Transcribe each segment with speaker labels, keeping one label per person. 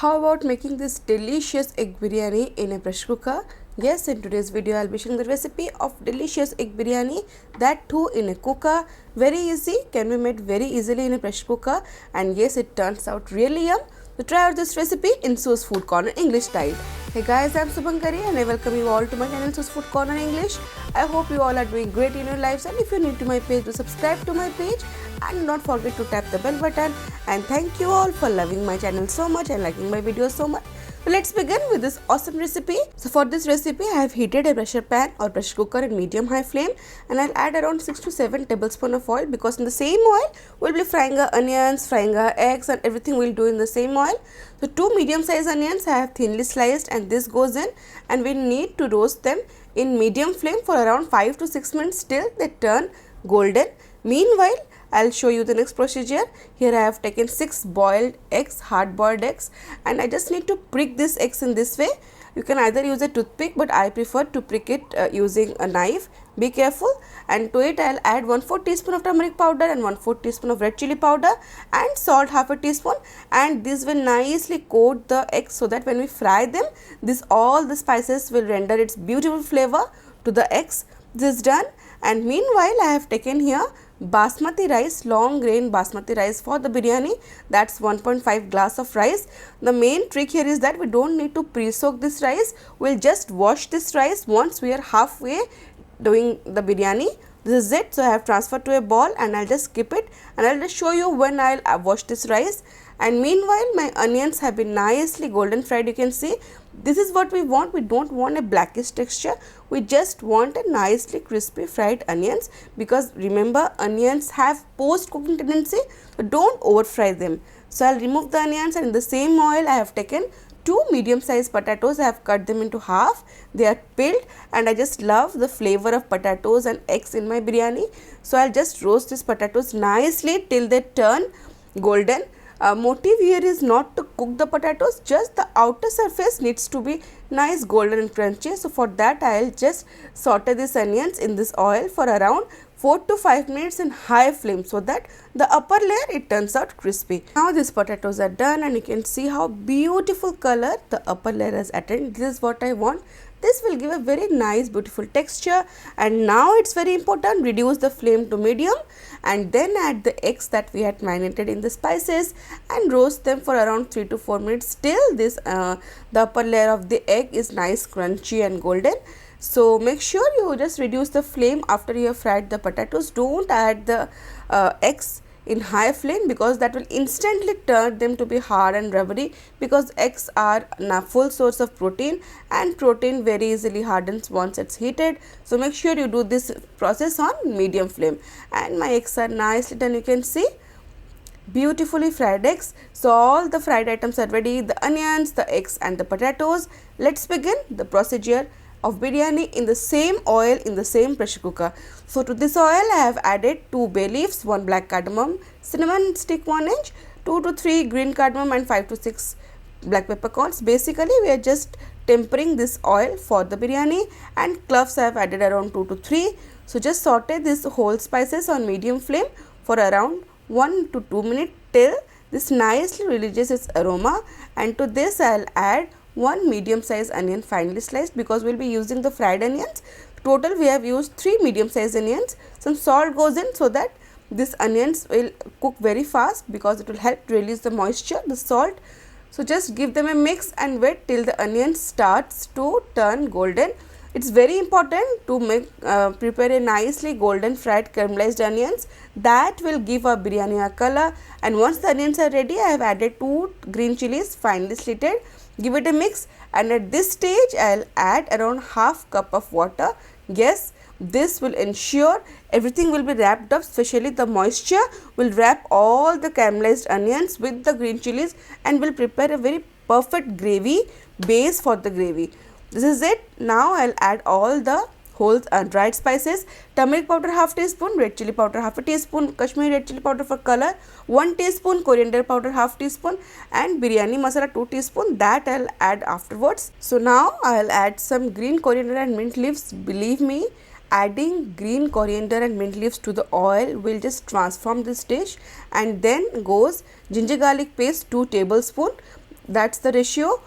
Speaker 1: How about making this delicious egg biryani in a pressure cooker? Yes, in today's video I'll be showing the recipe of delicious egg biryani, that too in a cooker. Very easy, can be made very easily in a pressure cooker, and yes, it turns out really yum. So try out this recipe in Su's Food Corner English style. Hey guys, I'm Subankari and I welcome you all to my channel Su's Food Corner English. I hope you all are doing great in your lives, and if you're new to my page, do subscribe to my page and not forget to tap the bell button. And thank you all for loving my channel so much and liking my videos so much. So let's begin with this awesome recipe. So for this recipe I have heated a pressure pan or pressure cooker in medium high flame, and I'll add around 6 to 7 tablespoons of oil, because in the same oil we'll be frying our onions, frying our eggs, and everything we'll do in the same oil. So 2 medium sized onions I have thinly sliced, and this goes in, and we need to roast them in medium flame for around 5 to 6 minutes till they turn golden. Meanwhile, I'll show you the next procedure. Here I have taken 6 boiled eggs, hard boiled eggs, and I just need to prick these eggs in this way. You can either use a toothpick, but I prefer to prick it using a knife. Be careful. And to it I'll add 1/4 teaspoon of turmeric powder and 1/4 teaspoon of red chili powder and salt half a teaspoon, and this will nicely coat the eggs so that when we fry them, all the spices will render its beautiful flavor to the eggs. This is done, and meanwhile I have taken here Basmati rice, long grain Basmati rice for the biryani. That's 1.5 glass of rice. The main trick here is that we don't need to pre-soak this rice. We'll just wash this rice once we are halfway doing the biryani. This is it. So I have transferred to a bowl, and I'll just skip it, and I'll just show you when I'll wash this rice. And meanwhile my onions have been nicely golden fried. You can see this is what we want. We don't want a blackish texture. We just want a nicely crispy fried onions, because remember, onions have post cooking tendency, so don't over fry them. So I'll remove the onions, and in the same oil I have taken 2 medium sized potatoes. I have cut them into half. They are peeled, and I just love the flavor of potatoes and eggs in my biryani. So I'll just roast these potatoes nicely till they turn golden. Motive here is not to cook the potatoes, just the outer surface needs to be nice golden and crunchy. So for that I'll just saute these onions in this oil for around 4 to 5 minutes in high flame, so that the upper layer it turns out crispy. Now these potatoes are done, and you can see how beautiful color the upper layer has attained. This is what I want. This will give a very nice beautiful texture. And now it's very important, reduce the flame to medium, and then add the eggs that we had marinated in the spices and roast them for around 3 to 4 minutes till the upper layer of the egg is nice crunchy and golden. So make sure you just reduce the flame after you have fried the potatoes. Don't add the eggs in high flame, because that will instantly turn them to be hard and rubbery, because eggs are a full source of protein, and protein very easily hardens once it's heated. So make sure you do this process on medium flame. And my eggs are nicely done. You can see beautifully fried eggs. So all the fried items are ready, the onions, the eggs, and the potatoes. Let's begin the procedure of biryani in the same oil in the same pressure cooker. So to this oil I have added 2 bay leaves, 1 black cardamom, cinnamon stick 1 inch, 2 to 3 green cardamom, and 5 to 6 black peppercorns. Basically we are just tempering this oil for the biryani. And cloves I have added around 2 to 3. So just saute these whole spices on medium flame for around 1 to 2 minutes till this nicely releases its aroma. And to this I'll add 1 medium sized onion finely sliced, because we'll be using the fried onions. Total we have used 3 medium sized onions. Some salt goes in so that these onions will cook very fast, because it will help to release the moisture, the salt. So just give them a mix and wait till the onion starts to turn golden. It's very important to prepare a nicely golden fried caramelized onions. That will give our biryani a color. And once the onions are ready, I have added 2 green chilies finely slitted. Give it a mix, and at this stage I'll add around half cup of water. Yes, this will ensure everything will be wrapped up, especially the moisture will wrap all the caramelized onions with the green chilies, and will prepare a very perfect gravy base for the gravy. This is it. Now I'll add all the whole dried spices: turmeric powder half teaspoon, red chili powder half a teaspoon, Kashmiri red chili powder for color 1 teaspoon, coriander powder half teaspoon, and biryani masala 2 teaspoon. That I'll add afterwards. So now I'll add some green coriander and mint leaves. Believe me, adding green coriander and mint leaves to the oil will just transform this dish. And then goes ginger garlic paste 2 tablespoons. That's the ratio.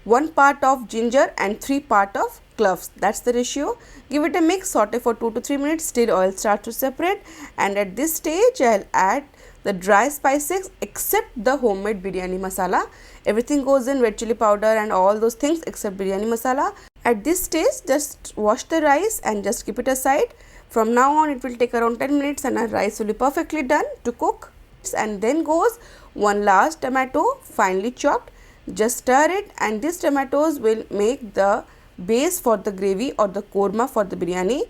Speaker 1: 1 part of ginger and 3 part of cloves. That's the ratio. Give it a mix, saute for 2 to 3 minutes till oil starts to separate, and at this stage I'll add the dry spices except the homemade biryani masala. Everything goes in, red chili powder and all those things except biryani masala. At this stage just wash the rice and just keep it aside. From now on it will take around 10 minutes and our rice will be perfectly done to cook. And then goes one large tomato finely chopped. Just stir it, and these tomatoes will make the base for the gravy or the korma for the biryani.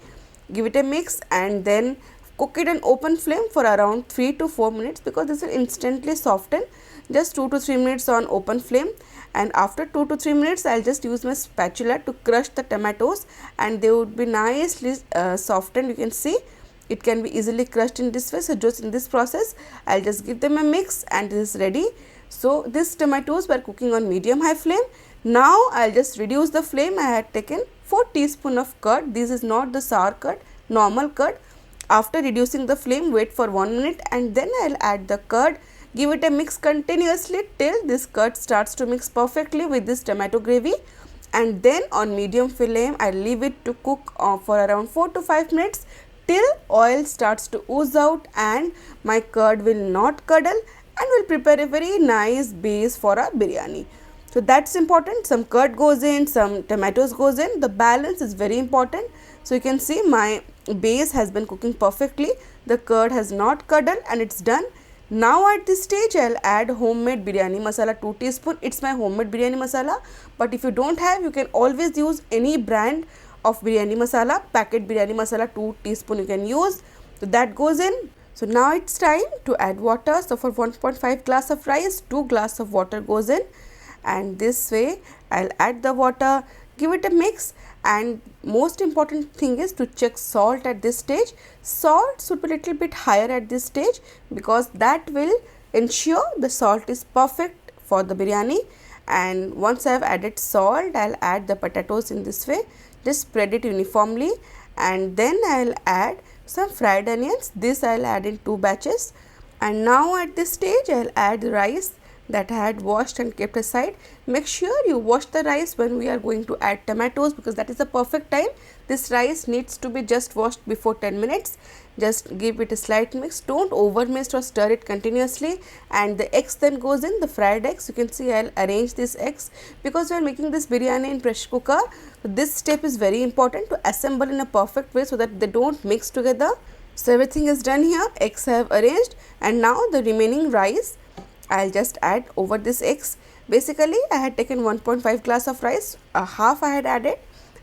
Speaker 1: Give it a mix and then cook it on open flame for around 3 to 4 minutes, because this will instantly soften. Just 2 to 3 minutes on open flame, and after 2 to 3 minutes I'll just use my spatula to crush the tomatoes and they would be nicely softened. You can see it can be easily crushed in this way. So just in this process I'll just give them a mix and this is ready. So these tomatoes were cooking on medium high flame. Now I'll just reduce the flame. I had taken 4 teaspoons of curd. This is not the sour curd, normal curd. After reducing the flame, wait for 1 minute and then I'll add the curd. Give it a mix continuously till this curd starts to mix perfectly with this tomato gravy, and then on medium flame I'll leave it to cook for around 4 to 5 minutes till oil starts to ooze out and my curd will not curdle, and will prepare a very nice base for our biryani. So that's important. Some curd goes in, some tomatoes goes in. The balance is very important. So you can see my base has been cooking perfectly. The curd has not curdled and it's done. Now at this stage I'll add homemade biryani masala 2 teaspoon. It's my homemade biryani masala, but if you don't have, you can always use any brand of biryani masala. Packet biryani masala 2 teaspoon you can use. So that goes in. So now it's time to add water. So for 1.5 glass of rice, 2 glass of water goes in, and this way I'll add the water, give it a mix, and most important thing is to check salt at this stage. Salt should be a little bit higher at this stage because that will ensure the salt is perfect for the biryani. And once I have added salt, I'll add the potatoes in this way. Just spread it uniformly, and then I'll add some fried onions. This I'll add in 2 batches, and now at this stage I'll add the rice that I had washed and kept aside. Make sure you wash the rice when we are going to add tomatoes, because that is the perfect time. This rice needs to be just washed before 10 minutes. Just give it a slight mix. Don't over mix or stir it continuously. And the eggs then goes in, the fried eggs. You can see I'll arrange these eggs because we are making this biryani in pressure cooker. This step is very important to assemble in a perfect way so that they don't mix together. So everything is done here. Eggs I have arranged, and now the remaining rice I'll just add over this eggs. Basically I had taken 1.5 glass of rice, half I had added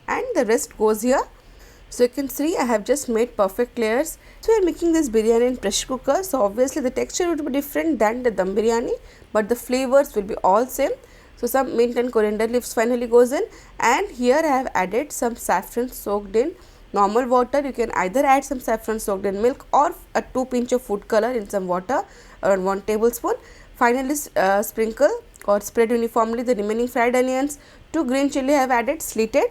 Speaker 1: and the rest goes here. So you can see I have just made perfect layers. So we are making this biryani in pressure cooker, so obviously the texture would be different than the dum biryani, but the flavors will be all same. So some mint and coriander leaves finally goes in, and here I have added some saffron soaked in normal water. You can either add some saffron soaked in milk or a 2 pinch of food color in some water, around 1 tablespoon. Finally sprinkle or spread uniformly the remaining fried onions. 2 green chilli I have added slitted,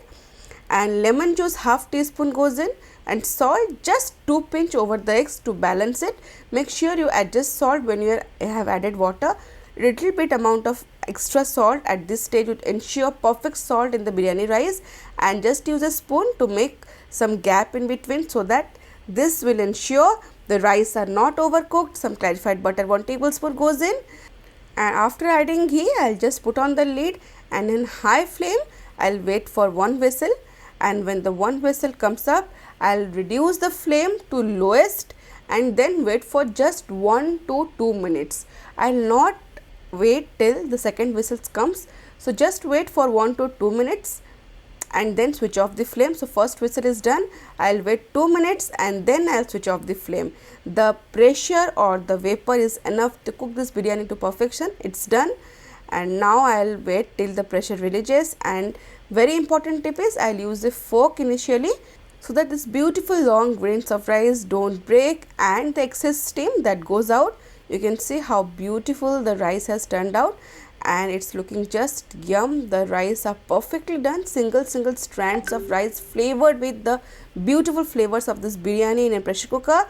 Speaker 1: and lemon juice half teaspoon goes in, and salt just 2 pinch over the eggs to balance it. Make sure you adjust salt when you have added water. Little bit amount of extra salt at this stage would ensure perfect salt in the biryani rice, and just use a spoon to make some gap in between so that this will ensure the rice are not overcooked. Some clarified butter 1 tablespoon goes in, and after adding ghee I'll just put on the lid, and in high flame I'll wait for 1 whistle, and when the 1 whistle comes up I'll reduce the flame to lowest and then wait for just 1 to 2 minutes. I'll not wait till the second whistle comes. So just wait for 1 to 2 minutes and then switch off the flame. So first whistle is done, I'll wait 2 minutes and then I'll switch off the flame. The pressure or the vapor is enough to cook this biryani to perfection. It's done, and now I'll wait till the pressure releases. And very important tip is I'll use a fork initially so that this beautiful long grains of rice don't break and the excess steam that goes out. You can see how beautiful the rice has turned out, and it's looking just yum. The rice are perfectly done, single strands of rice flavored with the beautiful flavors of this biryani in a pressure cooker.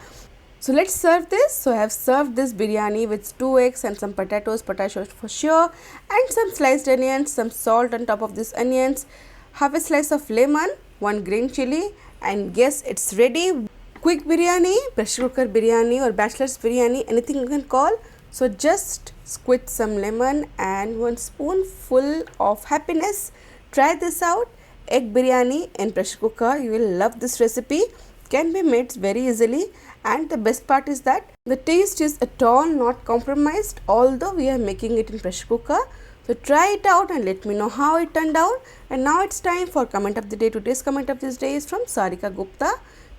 Speaker 1: So let's serve this. So I have served this biryani with 2 eggs and some potatoes for sure, and some sliced onions, some salt on top of these onions, half a slice of lemon, 1 green chili, and yes, it's ready. Quick biryani, pressure cooker biryani or bachelor's biryani, anything you can call. So just squeeze some lemon and 1 spoonful of happiness. Try this out. Egg biryani in pressure cooker. You will love this recipe. Can be made very easily, and the best part is that the taste is at all not compromised, although we are making it in pressure cooker. So try it out and let me know how it turned out. And now it's time for comment of the day. Today's comment of this day is from Sarika Gupta.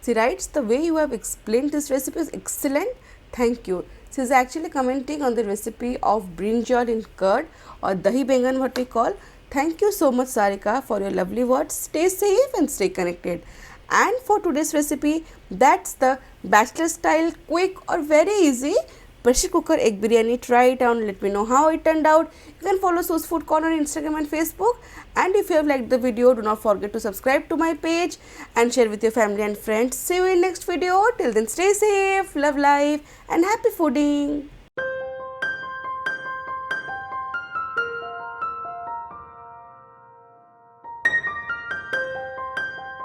Speaker 1: She writes, the way you have explained this recipe is excellent. Thank you. She is actually commenting on the recipe of brinjal in curd or dahi bengan, what we call. Thank you so much, Sarika, for your lovely words. Stay safe and stay connected. And for today's recipe, that's the bachelor style quick or very easy pressure cooker egg biryani. Try it out and let me know how it turned out. You can follow Su's Food Corner on Instagram and Facebook. And if you have liked the video, do not forget to subscribe to my page and share with your family and friends. See you in next video. Till then, stay safe, love life, and happy fooding.